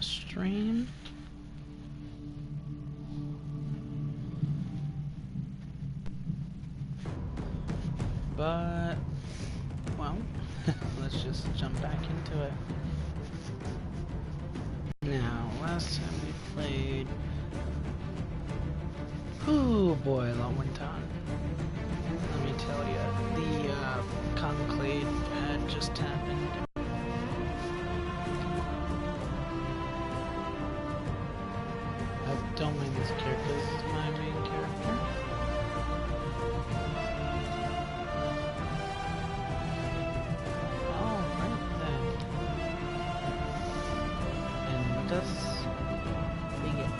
a stream. But, well, let's just jump back into it. Now, last time we played... Oh boy, a lot went on. Let me tell you, the conclave had just happened. Don't mind this character, this is my main character. Alright then. And thus begin.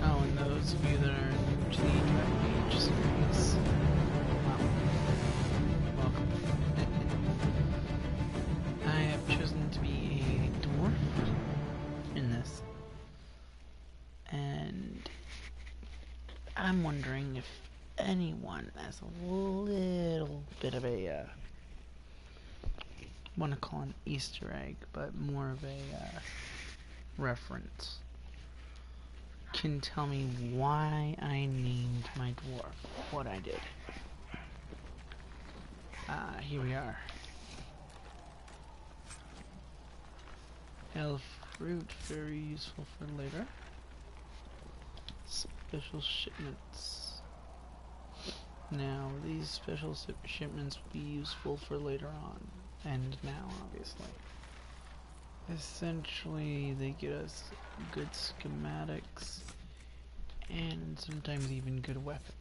Oh, and those of you that are new to the Dragon Age series, welcome. I have chosen to be a dwarf in this, and I'm wondering if anyone has a little bit of a, I want to call it an Easter egg, but more of a reference, can tell me why I named my dwarf what I did. Here we are. Elf fruit, very useful for later. Special shipments. Now, these special shipments will be useful for later on, and now, obviously. Essentially, they get us good schematics, and sometimes even good weapons.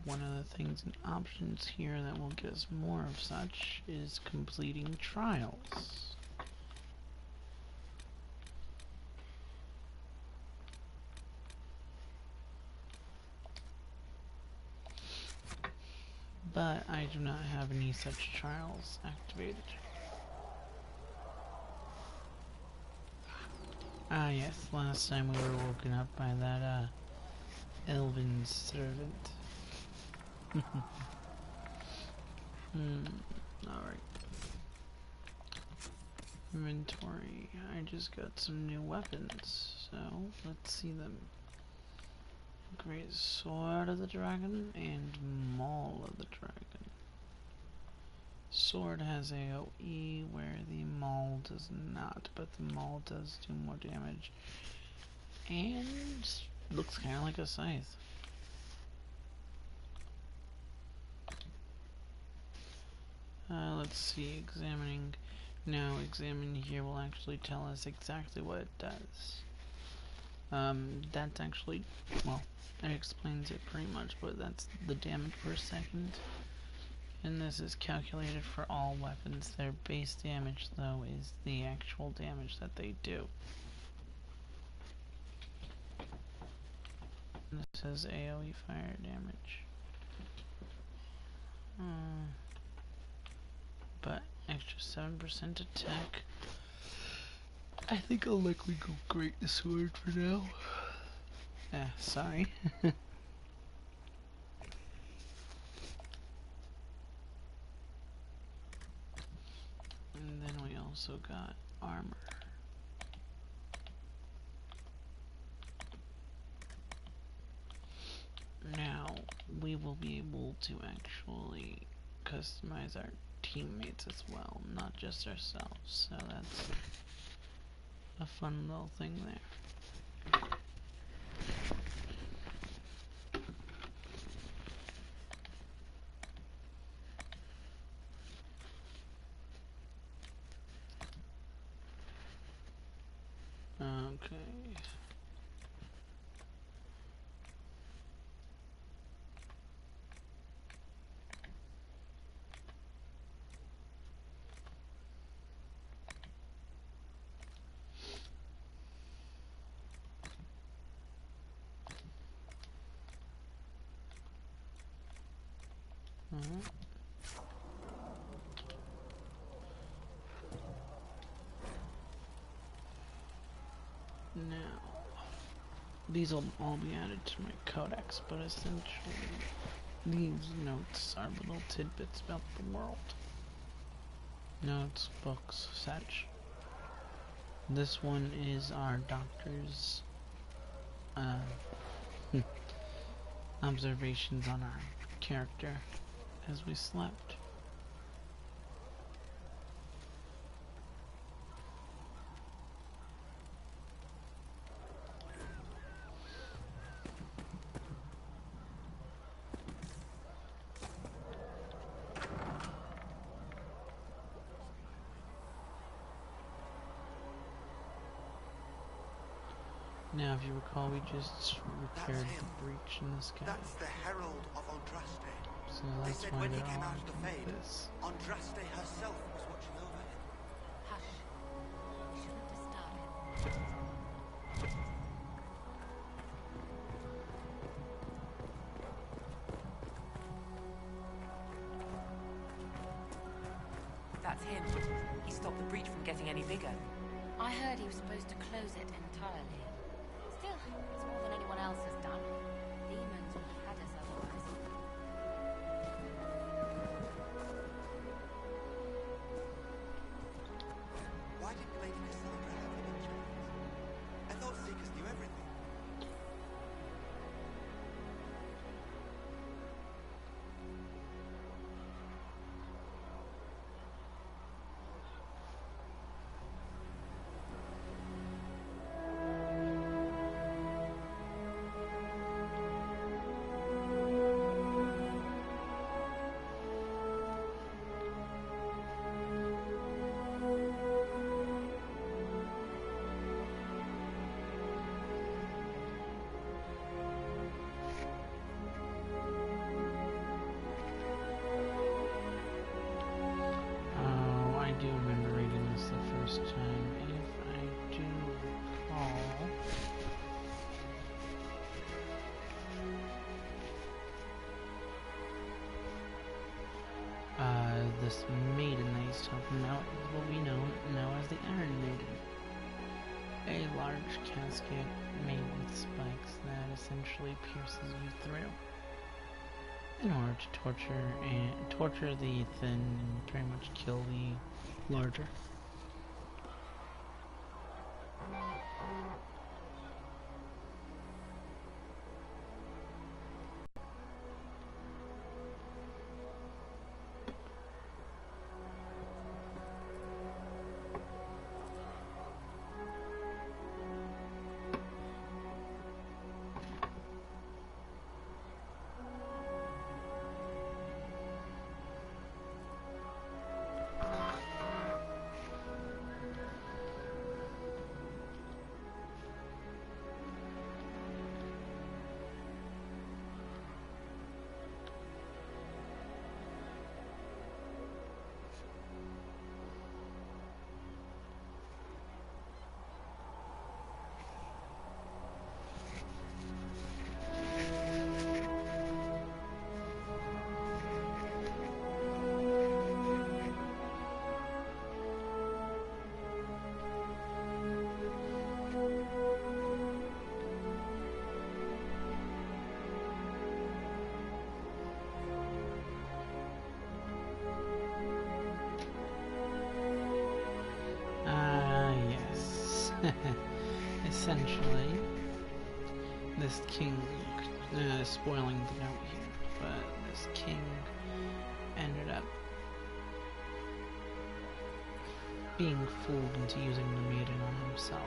One of the things and options here that will get us more of such is completing trials. But I do not have any such trials activated. Ah yes, last time we were woken up by that elven servant. Alright. Inventory. I just got some new weapons, so let's see them. Great Sword of the Dragon and Maul of the Dragon. Sword has AoE where the Maul does not, but the Maul does do more damage. And looks kind of like a scythe. Let's see, examining. Now, examine here will actually tell us exactly what it does. That's actually, well, it explains it pretty much, but that's the damage per second. And this is calculated for all weapons. Their base damage, though, is the actual damage that they do. And this says AoE fire damage. But extra 7% attack. I think I'll likely go Great Sword for now. Sorry. And then we also got armor. Now, we will be able to actually customize our teammates as well, not just ourselves, so that's a fun little thing there. Okay. Now, these will all be added to my codex, but essentially these notes are little tidbits about the world. Notes, books, such. This one is our doctor's observations on our character as we slept. Now, if you recall, we just repaired the breach in the sky. That's the Herald of Andraste. So They that's said why when he they're came all out of the like Fade, this. Andraste herself was watching over him. Hush. We shouldn't disturb him. That's him. He stopped the breach from getting any bigger. I heard he was supposed to close it entirely. Still, it's more than anyone else has done. Demons would have had us otherwise. Why didn't Lady Cassandra have him in chains? I thought Seekers knew everything. I do remember reading this the first time. If I do recall, this maiden that he's talking about is what we know now as the Iron Maiden. A large casket made with spikes that essentially pierces you through in order to torture the thin and pretty much kill the larger. Essentially, this king, spoiling the note here, but this king ended up being fooled into using the maiden on himself.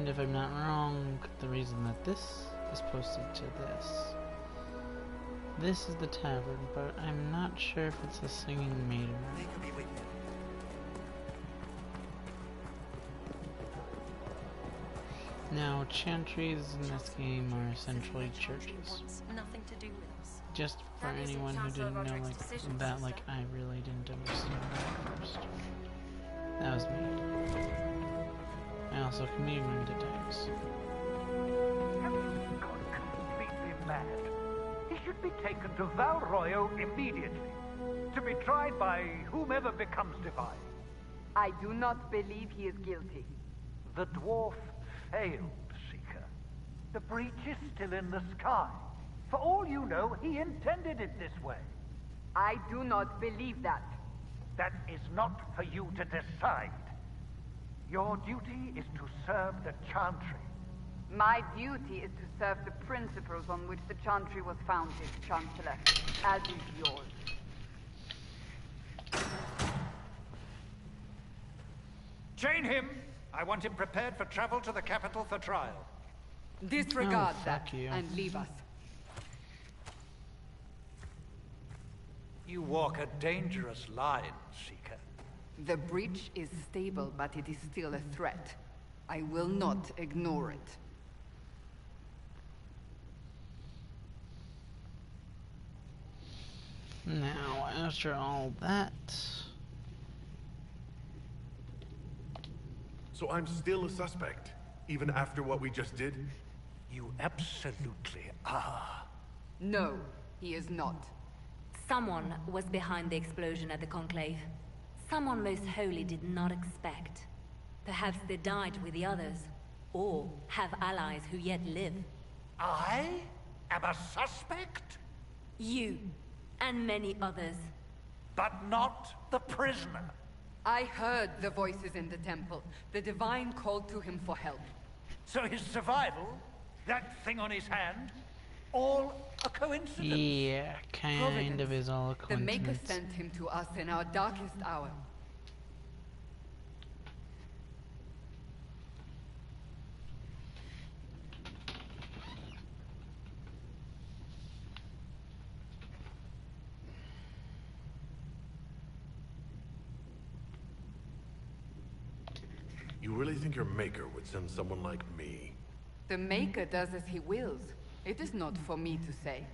And if I'm not wrong, the reason that this is posted to this is the tavern, but I'm not sure if it's a singing maiden. They could be with you. Now, chantries in this game are essentially churches. Nothing to do with us. Just for That is in anyone who Chancellor didn't know Roderick's decision, that, sister. I really didn't understand that at first. That was me. I also communed at times. Have you gone completely mad? He should be taken to Val Royo immediately, to be tried by whomever becomes divine. I do not believe he is guilty. The dwarf failed, Seeker. The breach is still in the sky. For all you know, he intended it this way. I do not believe that. That is not for you to decide. Your duty is to serve the Chantry. My duty is to serve the principles on which the Chantry was founded, Chancellor, as is yours. Chain him! I want him prepared for travel to the capital for trial. Disregard Oh, that fuck you. and leave us. You walk a dangerous line, Seeker. The breach is stable, but it is still a threat. I will not ignore it. Now, after all that... So I'm still a suspect, even after what we just did? You absolutely are. No, he is not. Someone was behind the explosion at the Conclave. Someone Most Holy did not expect. Perhaps they died with the others, or have allies who yet live. I am a suspect, You, and many others. but not the prisoner. I heard the voices in the temple. The Divine called to him for help. So his survival, that thing on his hand, all a coincidence. Yeah, kind Providence. of is all a The Maker coincidence. sent him to us in our darkest hour. You really think your maker would send someone like me? The Maker does as he wills. It is not for me to say.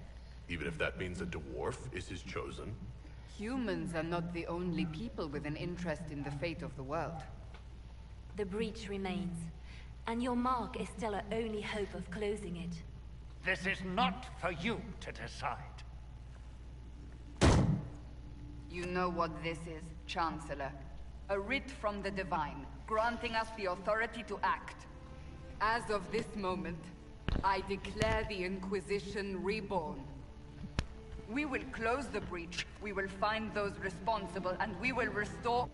Even if that means a dwarf is his chosen? Humans are not the only people with an interest in the fate of the world. The breach remains, and your mark is still our only hope of closing it. This is not for you to decide. You know what this is, Chancellor. A writ from the Divine, granting us the authority to act. As of this moment, I declare the Inquisition reborn. We will close the breach, we will find those responsible, and we will restore...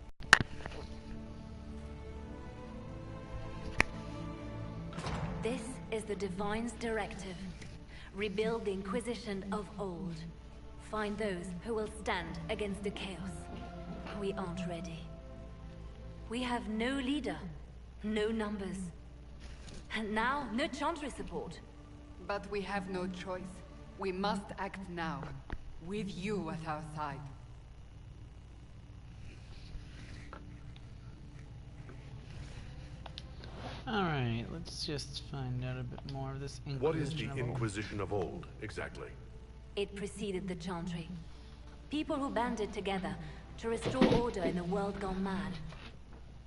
This is the Divine's directive. Rebuild the Inquisition of old. Find those who will stand against the chaos. We aren't ready. We have no leader, no numbers. And now, no Chantry support. But we have no choice. We must act now, with you at our side. Alright, let's just find out a bit more of this Inquisition. What is the of old. Inquisition of old, exactly? It preceded the Chantry. People who banded together to restore order in a world gone mad.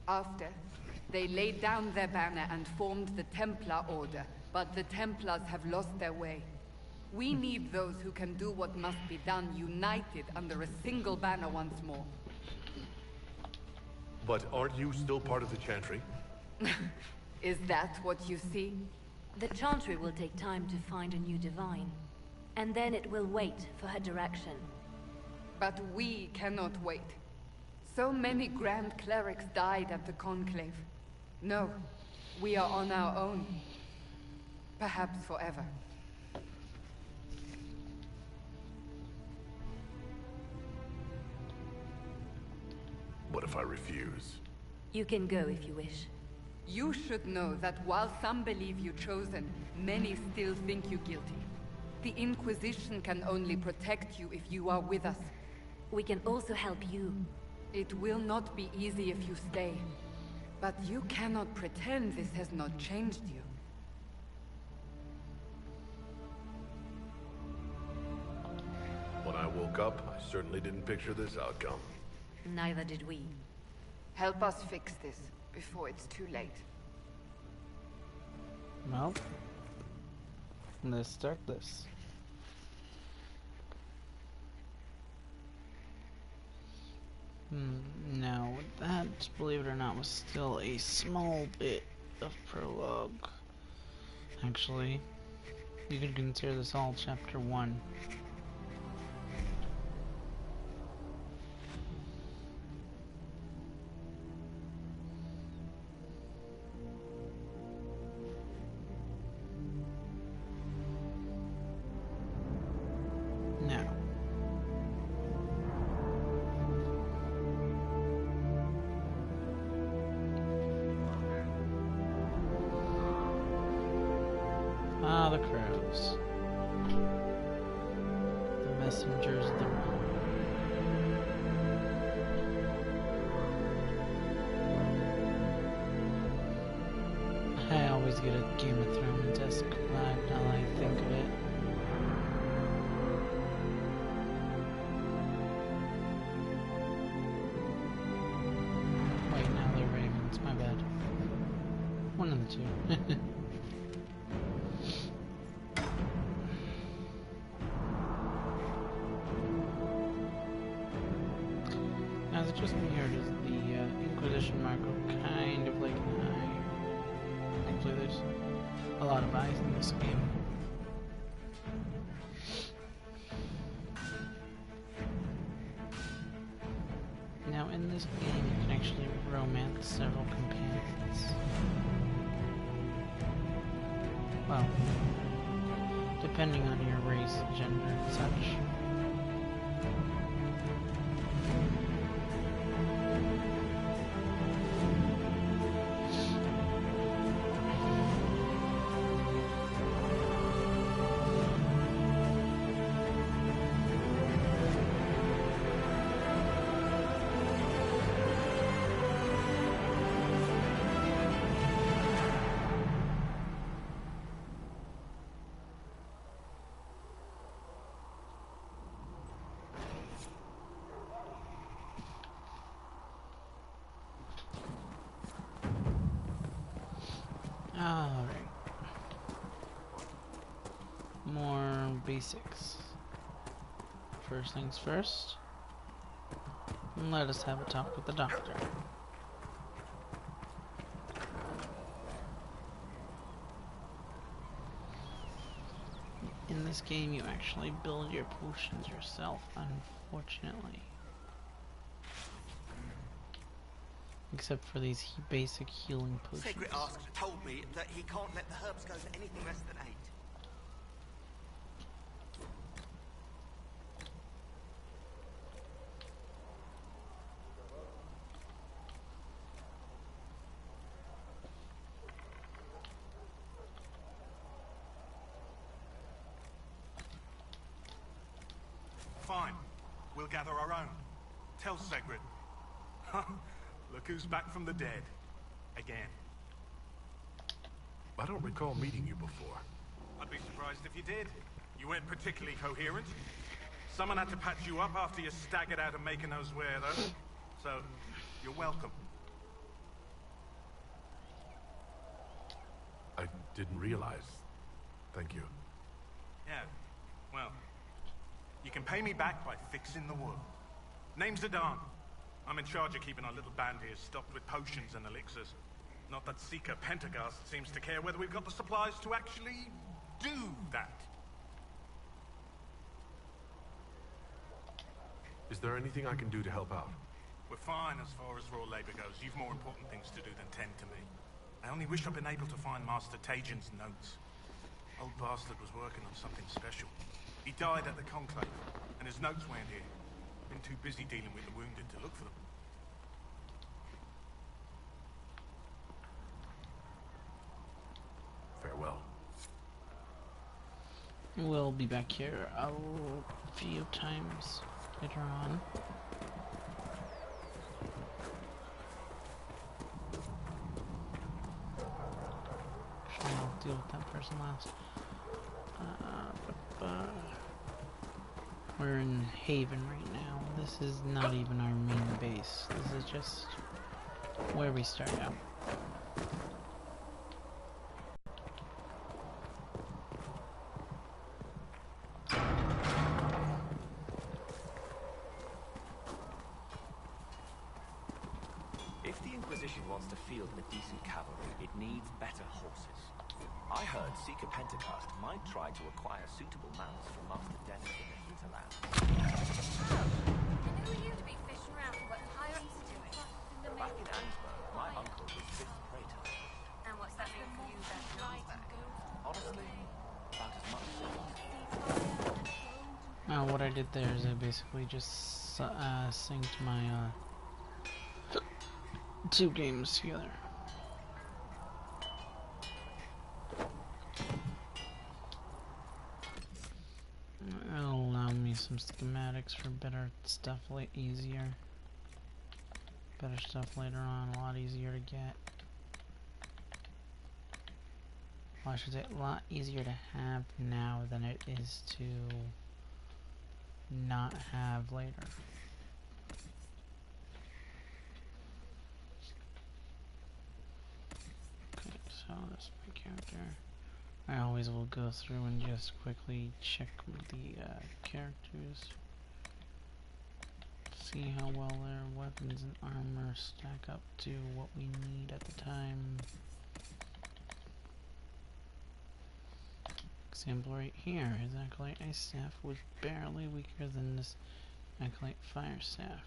After, they laid down their banner and formed the Templar Order, but the Templars have lost their way. We need those who can do what must be done, united under a single banner once more. But aren't you still part of the Chantry? Is that what you see? The Chantry will take time to find a new Divine. And then it will wait for her direction. But we cannot wait. So many Grand Clerics died at the Conclave. No, we are on our own. Perhaps forever. What if I refuse? You can go if you wish. You should know that while some believe you chosen, many still think you guilty. The Inquisition can only protect you if you are with us. We can also help you. It will not be easy if you stay. But you cannot pretend this has not changed you. When I woke up, I certainly didn't picture this outcome. Neither did we. Help us fix this before it's too late. Well, let's start this. Now, that, believe it or not, was still a small bit of prologue. Actually, you could consider this all chapter 1. Now, the crows. The messengers of the realm. I always get a Game of Thrones-esque vibe now that I think of it. Wait, now they're ravens. My bad. One of the two. Now, is it just me or does the Inquisition mark look kind of like an eye? Actually, there's a lot of eyes in this game. Now, in this game, you can actually romance several companions. Well, depending on your race, gender, and such. Alright. More basics. First things first. Let us have a talk with the doctor. In this game, you actually build your potions yourself, unfortunately. Except for these basic healing potions. Secret Ask told me that he can't let the herbs go for anything less than 8. Fine. We'll gather our own. Tell Sigrid. Look who's back from the dead. Again. I don't recall meeting you before. I'd be surprised if you did. You weren't particularly coherent. Someone had to patch you up after you staggered out of making those wear, though. So, you're welcome. I didn't realize. Thank you. Yeah, well, you can pay me back by fixing the wood. Name's Adan. I'm in charge of keeping our little band here stocked with potions and elixirs. Not that Seeker Pentagast seems to care whether we've got the supplies to actually do that. Is there anything I can do to help out? We're fine as far as raw labor goes. You've more important things to do than tend to me. I only wish I'd been able to find Master Tajin's notes. Old bastard was working on something special. He died at the Conclave, and his notes weren't here. Been too busy dealing with the wounded to look for them. We'll be back here a few times later on. Actually, I'll deal with that person last. We're in Haven right now. This is not even our main base. This is just where we start out. If the Inquisition wants to field a decent cavalry, it needs better horses. I heard Seeker Pentecost might try to acquire suitable mounts from Master Dennis in the hinterlands. And who are you to be fishing around for what pirates are doing? Back in Ansburg, my uncle was 5th Praetor. And what's that mean for you back in Ansburg? Honestly, about as much as Now, what I did there is I basically just synced my 2 games together. It'll allow me some schematics for better stuff, easier. Better stuff later on, a lot easier to get. Well, I should say, a lot easier to have now than it is to not have later. Okay, so that's my character. I always will go through and just quickly check the characters. See how well their weapons and armor stack up to what we need at the time. Example right here, his Acolyte Ice Staff was barely weaker than this Acolyte Fire Staff.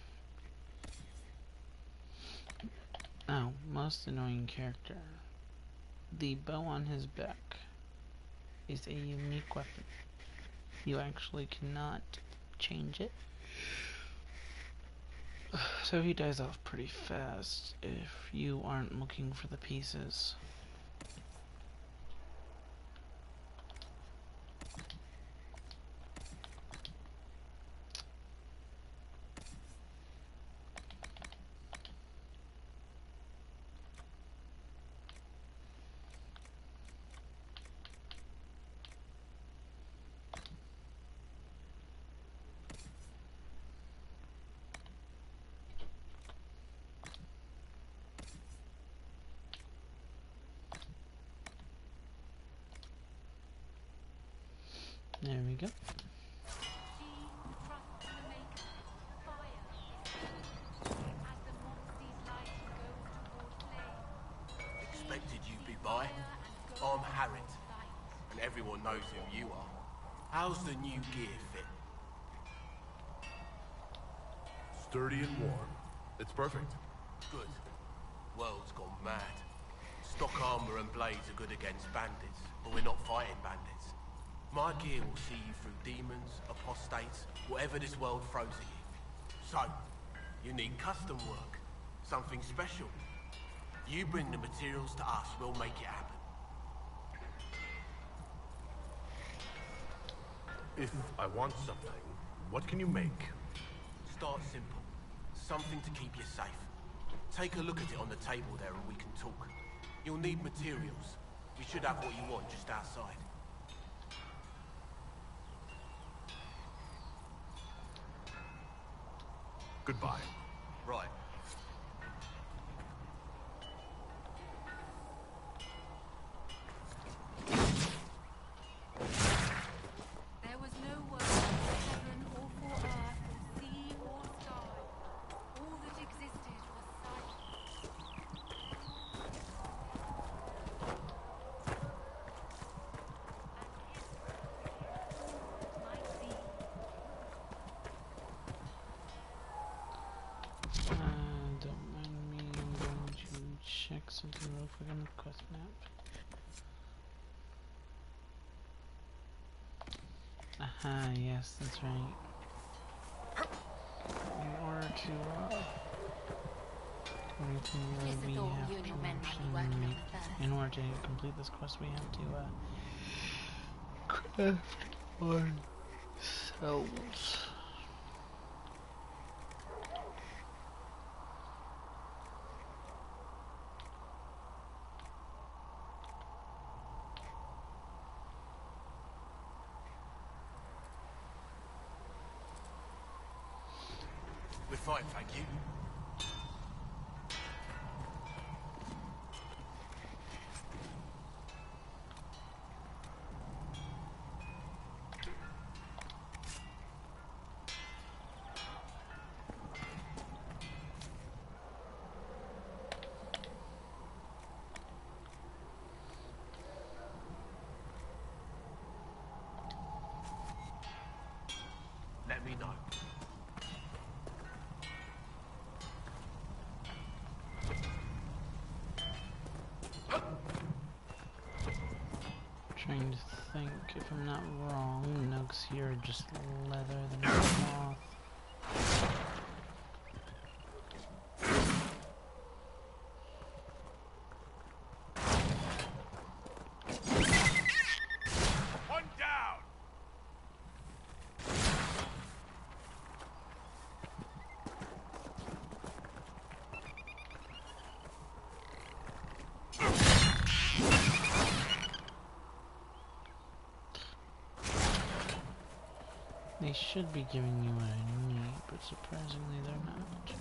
Oh, most annoying character. The bow on his back is a unique weapon. You actually cannot change it. So he dies off pretty fast if you aren't looking for the pieces. There we go. Expected you'd be by. I'm Harriet, and everyone knows who you are. How's the new gear fit? Sturdy and warm. It's perfect. Good. World's gone mad. Stock armor and blades are good against bandits, but we're not fighting bandits. My gear will see you through demons, apostates, whatever this world throws at you. So, you need custom work. Something special. You bring the materials to us, we'll make it happen. If I want something, what can you make? Start simple. Something to keep you safe. Take a look at it on the table there and we can talk. You'll need materials. We should have what you want just outside. Goodbye. Right. There was no word for heaven or for earth, or sea or sky. All that existed was silence. Don't mind me, I'm going to check something real quick on the quest map. Aha, yes, that's right. In order to, we have to actually make, in order to complete this quest, we have to, craft on cells. We're fine, thank you. Let me know. Trying to think if I'm not wrong, nugs here are just leather than cloth. One down! They should be giving you what I need, but surprisingly they're not.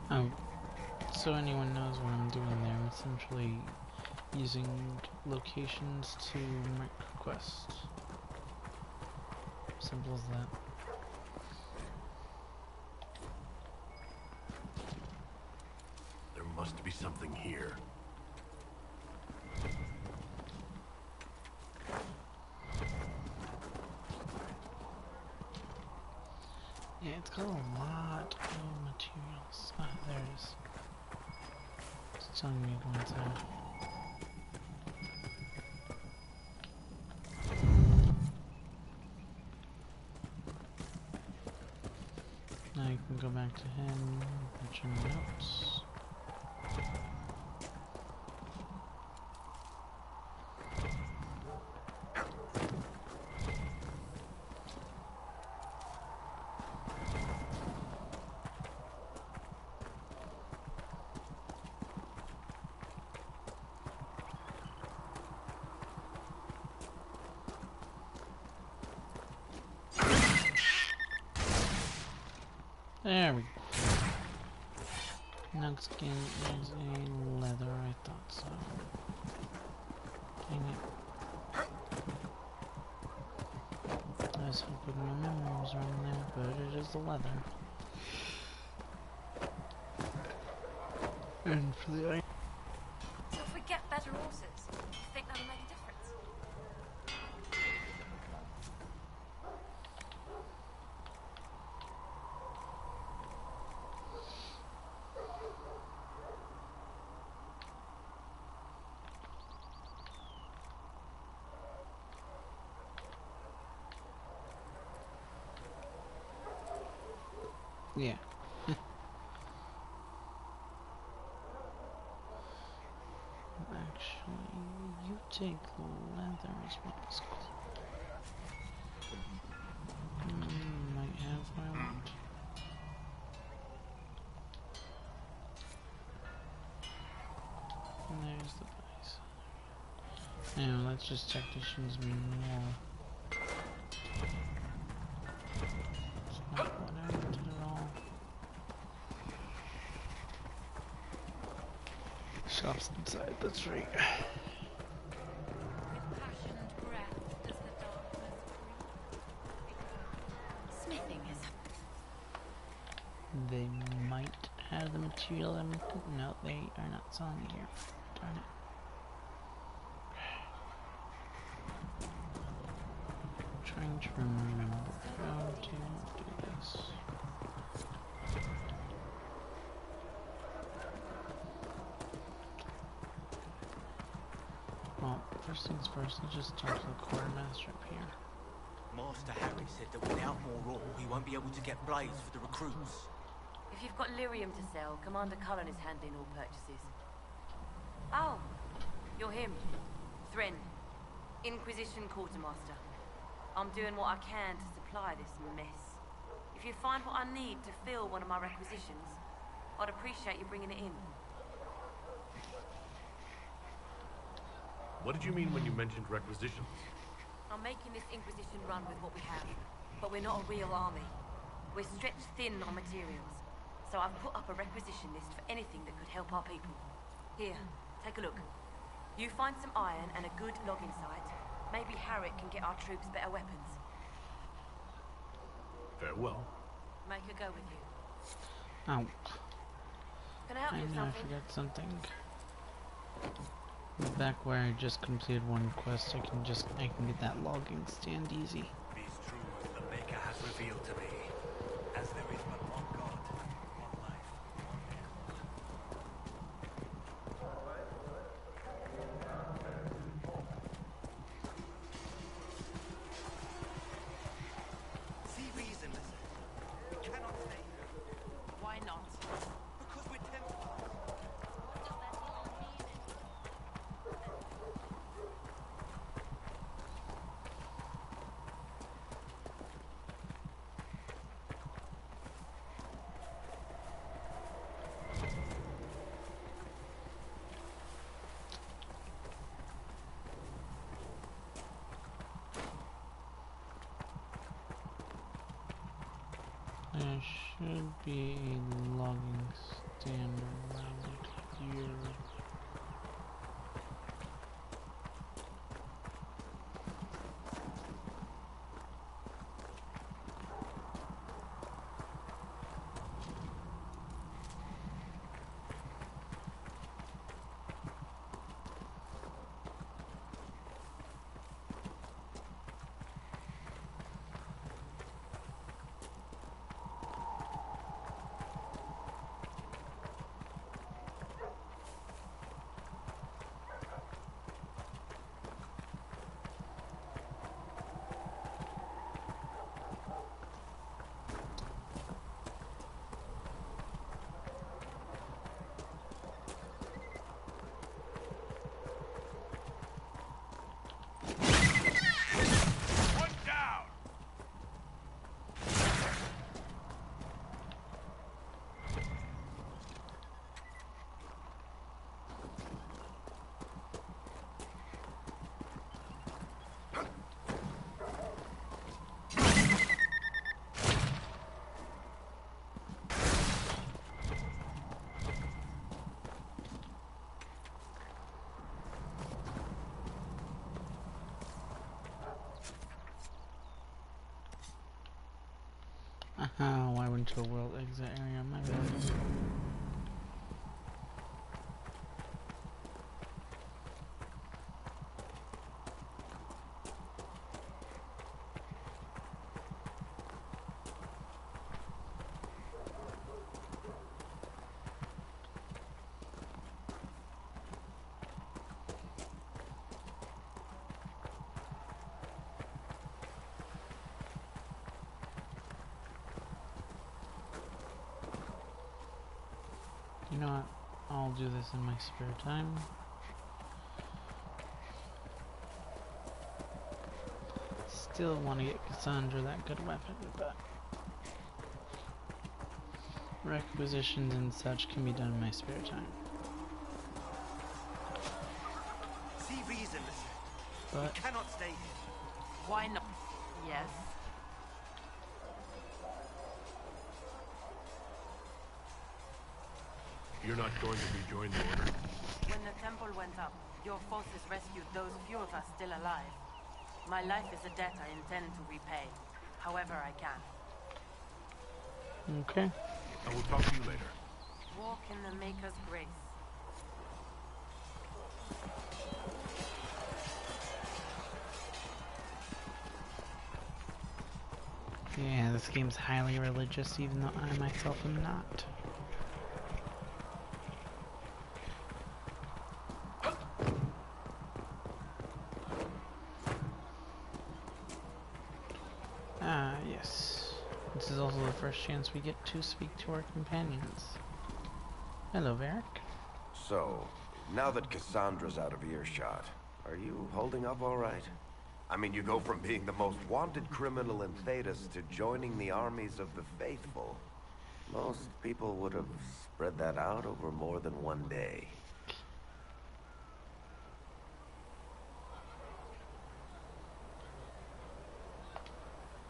Oh, so anyone knows what I'm doing there, I'm essentially using locations to mark quests. Simple as that. There must be something here. Yeah, it's got a lot of materials. Ah, there it is. It's telling me to go inside. Now you can go back to him, put your notes. There we go. Nug skin is a leather, I thought so. Dang it. I was hoping my memory was wrong there, but it is the leather. And for the So if we get better horses, do you think that'll make a difference? yeah. Actually, you take the leather as well as might have what I want. And there's the base. Now let's just technicians mean more. It's not what I wanted at all. Shops inside, that's right. With passioned breath does the darkness breathe. Smithing is They might have the material. No, they are not selling it here. Darn it. Trying to remember how to do this. Well, first things first, let's just talk to the quartermaster up here. Master Harry said that without more ore, we won't be able to get blades for the recruits. If you've got lyrium to sell, Commander Cullen is handling all purchases. Oh, you're him. Thren, Inquisition Quartermaster. I'm doing what I can to supply this mess. If you find what I need to fill one of my requisitions, I'd appreciate you bringing it in. What did you mean when you mentioned requisitions? I'm making this Inquisition run with what we have, but we're not a real army. We're stretched thin on materials, so I've put up a requisition list for anything that could help our people. Here, take a look. You find some iron and a good logging site. Maybe Harriet can get our troops better weapons. Farewell. Make her go with you. Oh, Can I help I you with know I something? forgot something. Back where I just completed one quest, I can get that logging stand easy. These truths the Maker has revealed to me, as there is but one God, one life, one end. See reason, listen. We cannot stay here. Why not? Because we're Templars. There should be a logging stand around here. One down! Oh, I went to a world exit area, my bad. You know what? I'll do this in my spare time. Still want to get Cassandra that good weapon, but requisitions and such can be done in my spare time. See reason, listen. But We cannot stay here. Why not? Yes. You're not going to rejoin the Order? When the temple went up, your forces rescued those few of us still alive. My life is a debt I intend to repay, however I can. Okay. I will talk to you later. Walk in the Maker's grace. Yeah, this game's highly religious, even though I myself am not. Ah, yes. This is also the first chance we get to speak to our companions. Hello, Varric. So, now that Cassandra's out of earshot, are you holding up all right? I mean, you go from being the most wanted criminal in Thedas to joining the armies of the faithful. Most people would have spread that out over more than one day.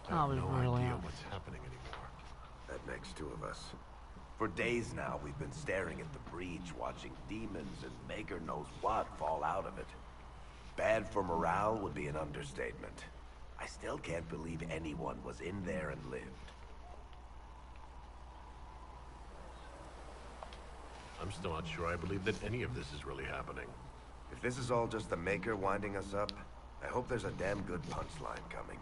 I have Oh, we no really idea are. what's happening anymore. That makes two of us. For days now, we've been staring at the breach, watching demons and Maker knows what fall out of it. Bad for morale would be an understatement. I still can't believe anyone was in there and lived. I'm still not sure I believe that any of this is really happening. If this is all just the Maker winding us up, I hope there's a damn good punchline coming.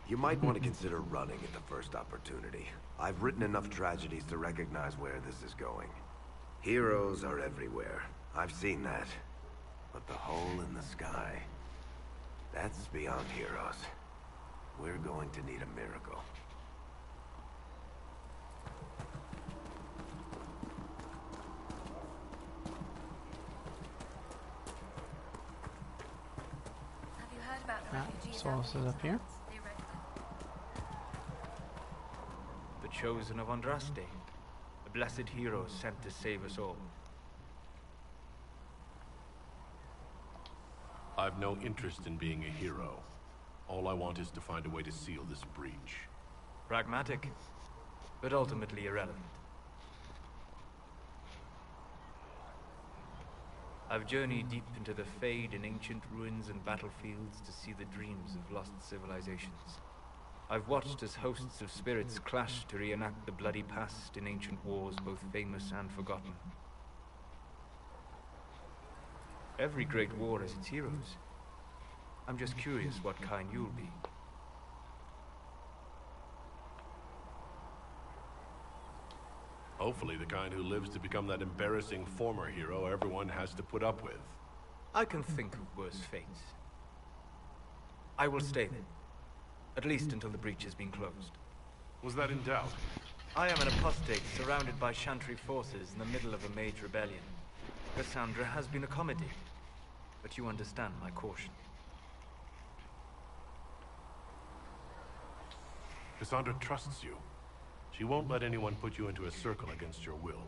You might want to consider running at the first opportunity. I've written enough tragedies to recognize where this is going. Heroes are everywhere. I've seen that. But the hole in the sky, that's beyond heroes. We're going to need a miracle. Have you heard about the Ah, refugees Solus is up here. they erected? The chosen of Andraste, a blessed hero sent to save us all. I've no interest in being a hero. All I want is to find a way to seal this breach. Pragmatic, but ultimately irrelevant. I've journeyed deep into the Fade in ancient ruins and battlefields to see the dreams of lost civilizations. I've watched as hosts of spirits clash to reenact the bloody past in ancient wars both famous and forgotten. Every great war has its heroes. I'm just curious what kind you'll be. Hopefully the kind who lives to become that embarrassing former hero everyone has to put up with. I can think of worse fates. I will stay then. At least until the breach has been closed. Was that in doubt? I am an apostate surrounded by Chantry forces in the middle of a mage rebellion. Cassandra has been accommodating, but you understand my caution. Cassandra trusts you. She won't let anyone put you into a circle against your will.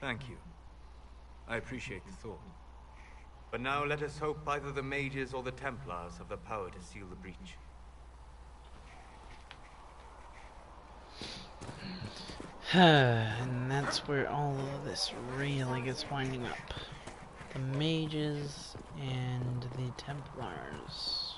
Thank you. I appreciate the thought. But now let us hope either the mages or the Templars have the power to seal the breach. And that's where all of this really gets winding up. The mages and the Templars.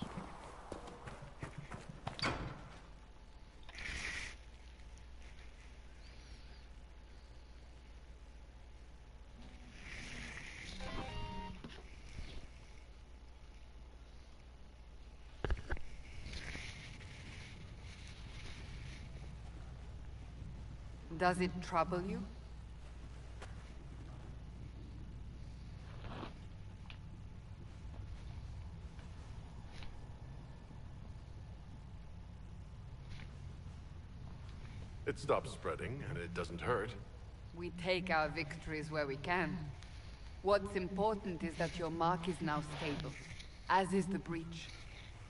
Does it trouble you? It stops spreading, and it doesn't hurt. We take our victories where we can. What's important is that your mark is now stable, as is the breach.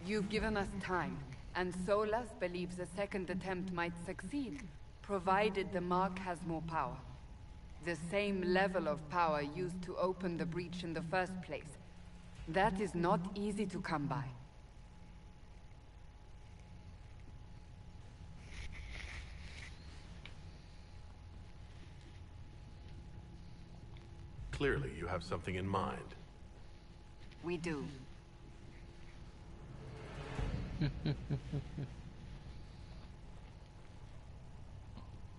You've given us time, and Solas believes a second attempt might succeed, provided the mark has more power. The same level of power used to open the breach in the first place. That is not easy to come by. Clearly, you have something in mind. We do.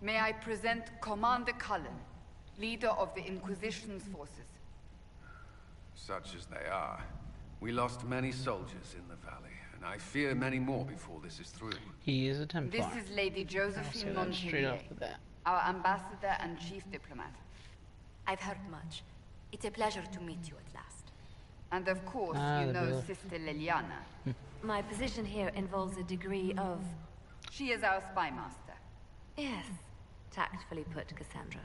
May I present Commander Cullen, leader of the Inquisition's forces. Such as they are. We lost many soldiers in the valley, and I fear many more before this is through. He is a Templar. This is Lady Josephine Straight Montpellier, off the bat. our ambassador and chief diplomat. I've heard much. It's a pleasure to meet you at last. And of course, Ah, you the know bill. Sister Liliana. My position here involves a degree of... She is our spy master. Yes, tactfully put, Cassandra.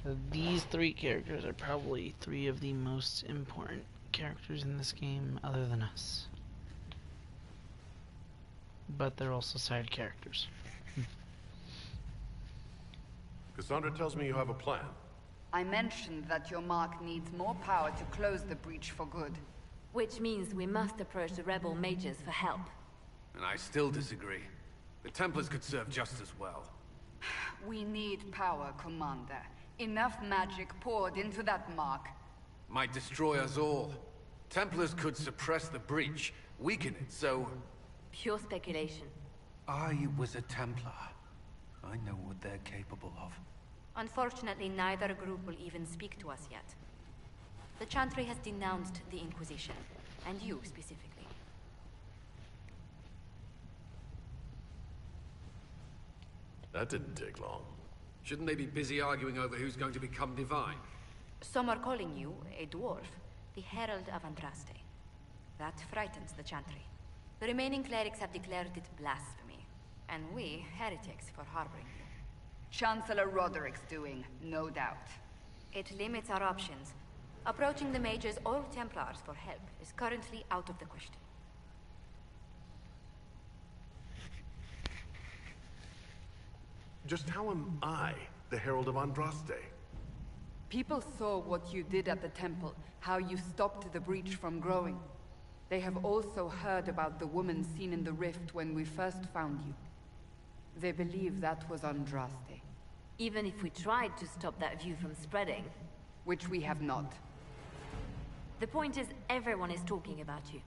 So these three characters are probably three of the most important characters in this game, other than us. But they're also side characters. Cassandra tells me you have a plan. I mentioned that your mark needs more power to close the breach for good. Which means we must approach the rebel mages for help. And I still disagree. The Templars could serve just as well. We need power, Commander. Enough magic poured into that mark. Might destroy us all. Templars could suppress the breach, weaken it, so... Pure speculation. I was a Templar. I know what they're capable of. Unfortunately, neither group will even speak to us yet. The Chantry has denounced the Inquisition, and you specifically. That didn't take long. Shouldn't they be busy arguing over who's going to become divine? Some are calling you, a dwarf, the Herald of Andraste. That frightens the Chantry. The remaining clerics have declared it blasphemy, and we, heretics, for harboring you. Chancellor Roderick's doing, no doubt. It limits our options. Approaching the mages or Templars for help is currently out of the question. Just how am I the Herald of Andraste? People saw what you did at the temple, how you stopped the breach from growing. They have also heard about the woman seen in the rift when we first found you. They believe that was Andraste. Even if we tried to stop that view from spreading. Which we have not. The point is, everyone is talking about you.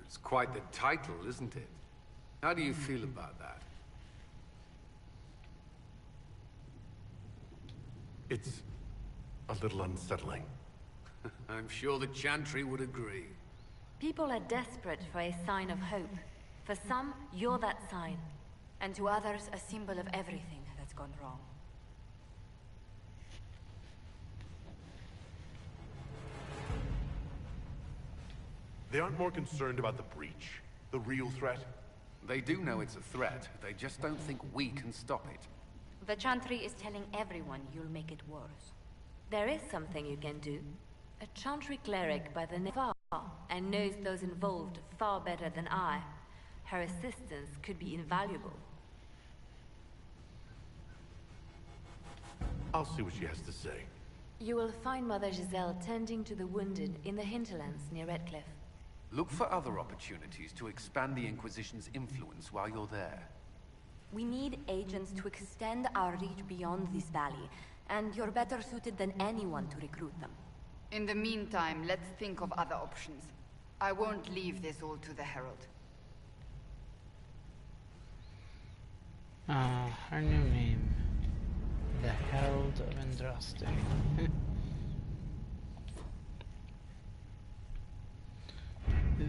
It's quite the title, isn't it? How do you feel about that? It's a little unsettling. I'm sure the Chantry would agree. People are desperate for a sign of hope. For some, you're that sign. And to others, a symbol of everything that's gone wrong. They aren't more concerned about the breach, the real threat? They do know it's a threat. They just don't think we can stop it. The Chantry is telling everyone you'll make it worse. There is something you can do. A Chantry cleric by the name of Far, and knows those involved far better than I. Her assistance could be invaluable. I'll see what she has to say. You will find Mother Giselle tending to the wounded in the hinterlands near Redcliffe. Look for other opportunities to expand the Inquisition's influence while you're there. We need agents to extend our reach beyond this valley, and you're better suited than anyone to recruit them. In the meantime, let's think of other options. I won't leave this all to the Herald. Her new name. The Herald of Andraste.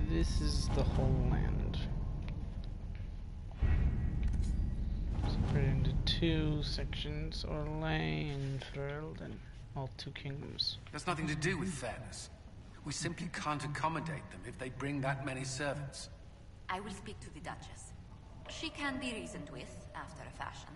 This is the whole land. Separated into two sections, Orlais and Ferelden, all two kingdoms. That's nothing to do with fairness. We simply can't accommodate them if they bring that many servants. I will speak to the Duchess. She can be reasoned with, after a fashion.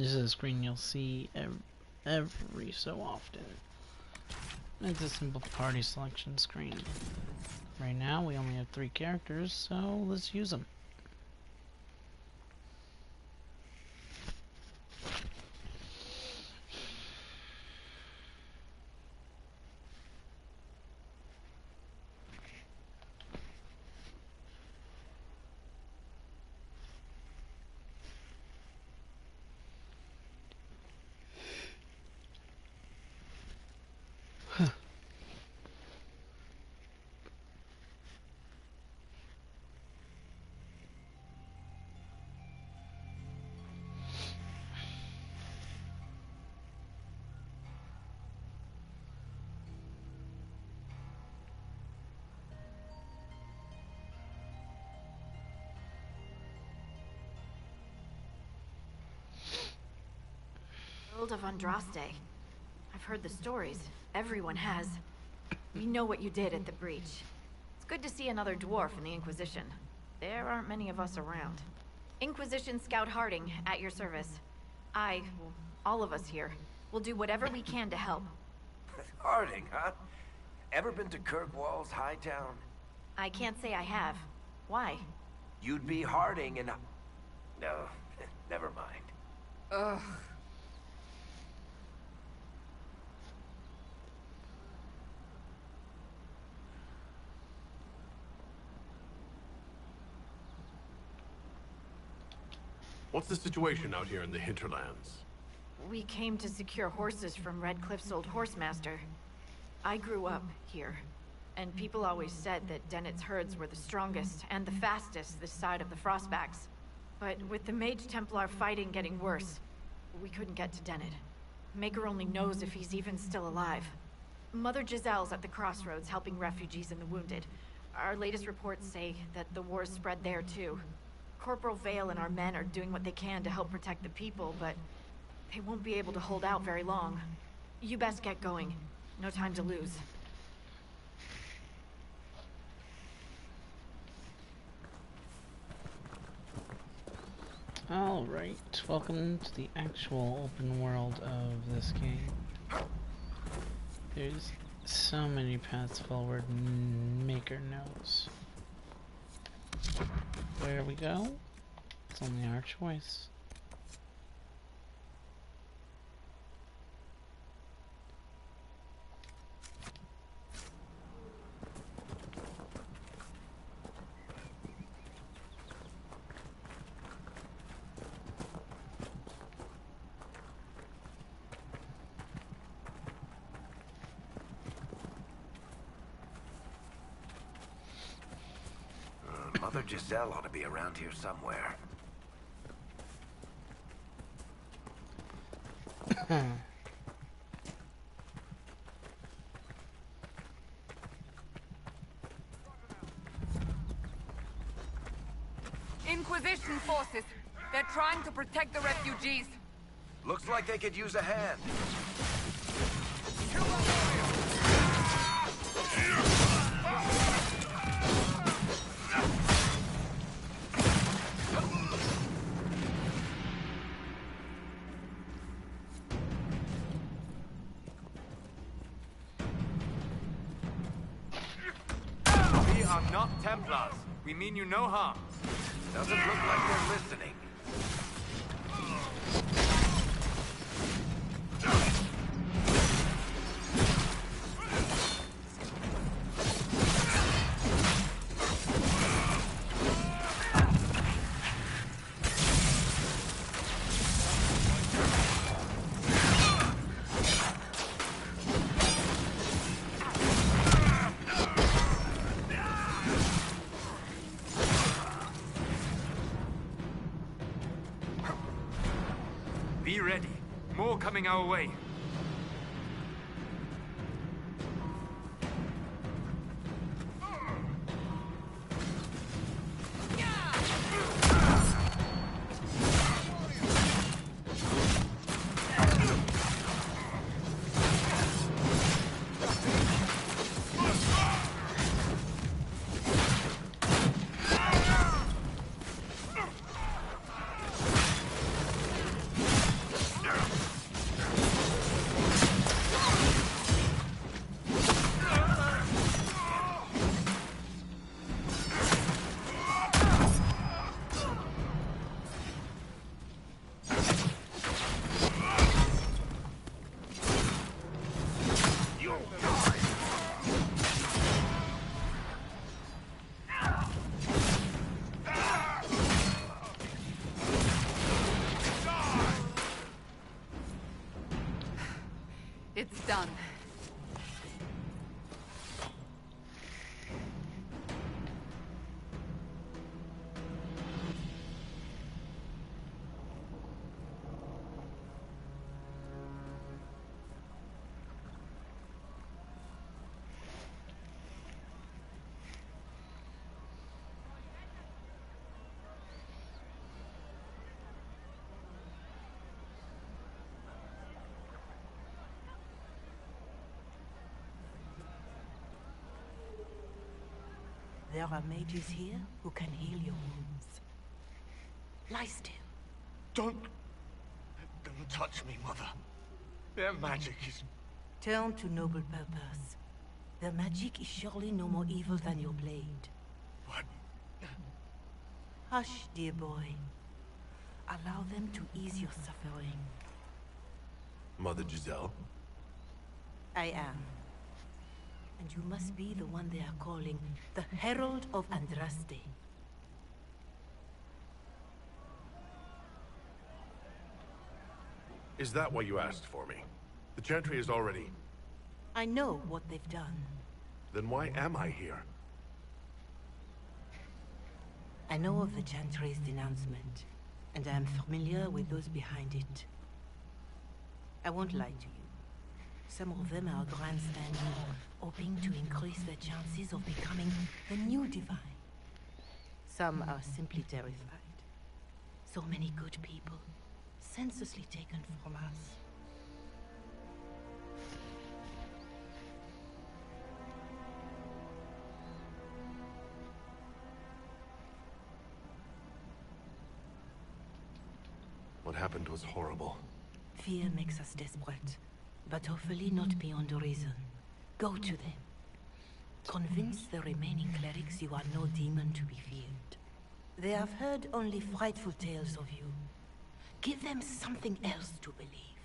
This is a screen you'll see every so often. It's a simple party selection screen. Right now we only have 3 characters, so let's use them. World of Andraste. I've heard the stories. Everyone has. We know what you did at the breach. It's good to see another dwarf in the Inquisition. There aren't many of us around. Inquisition Scout Harding, at your service. Well, all of us here, will do whatever we can to help. Harding, huh? Ever been to Kirkwall's Hightown? I can't say I have. Why? You'd be Harding and... No, never mind. Ugh. What's the situation out here in the hinterlands? We came to secure horses from Redcliffe's old horsemaster. I grew up here, and people always said that Dennett's herds were the strongest and the fastest this side of the Frostbacks. But with the Mage Templar fighting getting worse, we couldn't get to Dennett. Maker only knows if he's even still alive. Mother Giselle's at the crossroads helping refugees and the wounded. Our latest reports say that the war's spread there too. Corporal Vale and our men are doing what they can to help protect the people, but they won't be able to hold out very long. You best get going. No time to lose. Alright, welcome to the actual open world of this game. There's so many paths forward, Maker knows. Where we go? It's only our choice. Mother Giselle ought to be around here somewhere. Inquisition forces. They're trying to protect the refugees. Looks like they could use a hand. We are not Templars. We mean you no harm. Doesn't look like they're listening. Be ready. More coming our way. It's done. There are mages here who can heal your wounds. Lie still. Don't let them touch me, Mother. Their magic is... Turn to noble purpose. Their magic is surely no more evil than your blade. What? Hush, dear boy. Allow them to ease your suffering. Mother Giselle? I am. And you must be the one they are calling the Herald of Andraste. Is that why you asked for me? The Chantry is already... I know what they've done. Then why am I here? I know of the Chantry's denouncement, and I am familiar with those behind it. I won't lie to you. Some of them are grandstanding, hoping to increase their chances of becoming the new divine. Some are simply terrified. So many good people, senselessly taken from us. What happened was horrible. Fear makes us desperate, but hopefully not beyond reason. Go to them. Convince the remaining clerics you are no demon to be feared. They have heard only frightful tales of you. Give them something else to believe.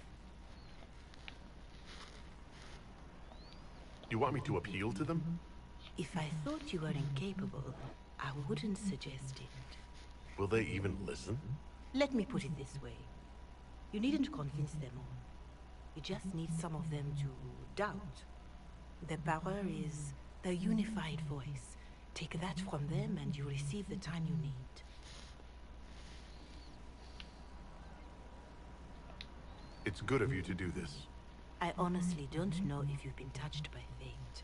You want me to appeal to them? If I thought you were incapable, I wouldn't suggest it. Will they even listen? Let me put it this way. You needn't convince them all. You just need some of them to doubt. Their power is the unified voice. Take that from them and you receive the time you need. It's good of you to do this. I honestly don't know if you've been touched by fate,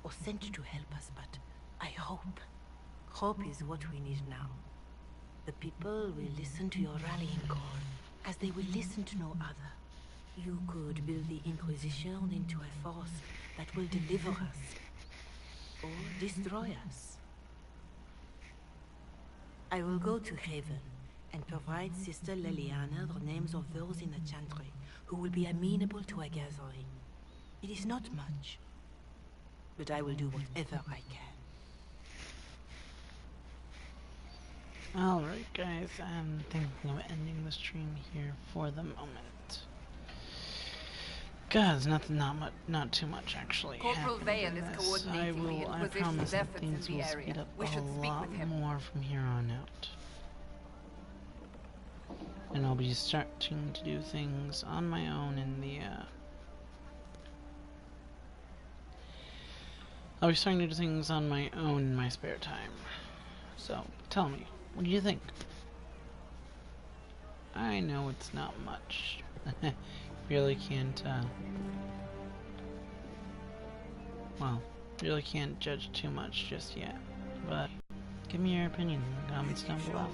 or sent to help us, but I hope. Hope is what we need now. The people will listen to your rallying call, as they will listen to no other. You could build the Inquisition into a force that will deliver us, or destroy us. I will go to Haven, and provide Sister Leliana the names of those in the Chantry who will be amenable to a gathering. It is not much, but I will do whatever I can. Alright guys, I'm thinking of ending the stream here for the moment. God, not too much actually. Corporal Vale is coordinating the I Inquisition's promise that efforts in things the will area. speed up We should a speak lot with him. more from here on out. And I'll be starting to do things on my own in the, I'll be starting to do things on my own in my spare time. So, tell me, what do you think? I know it's not much. Really can't, well, really can't judge too much just yet. But, give me your opinion in the comments down below.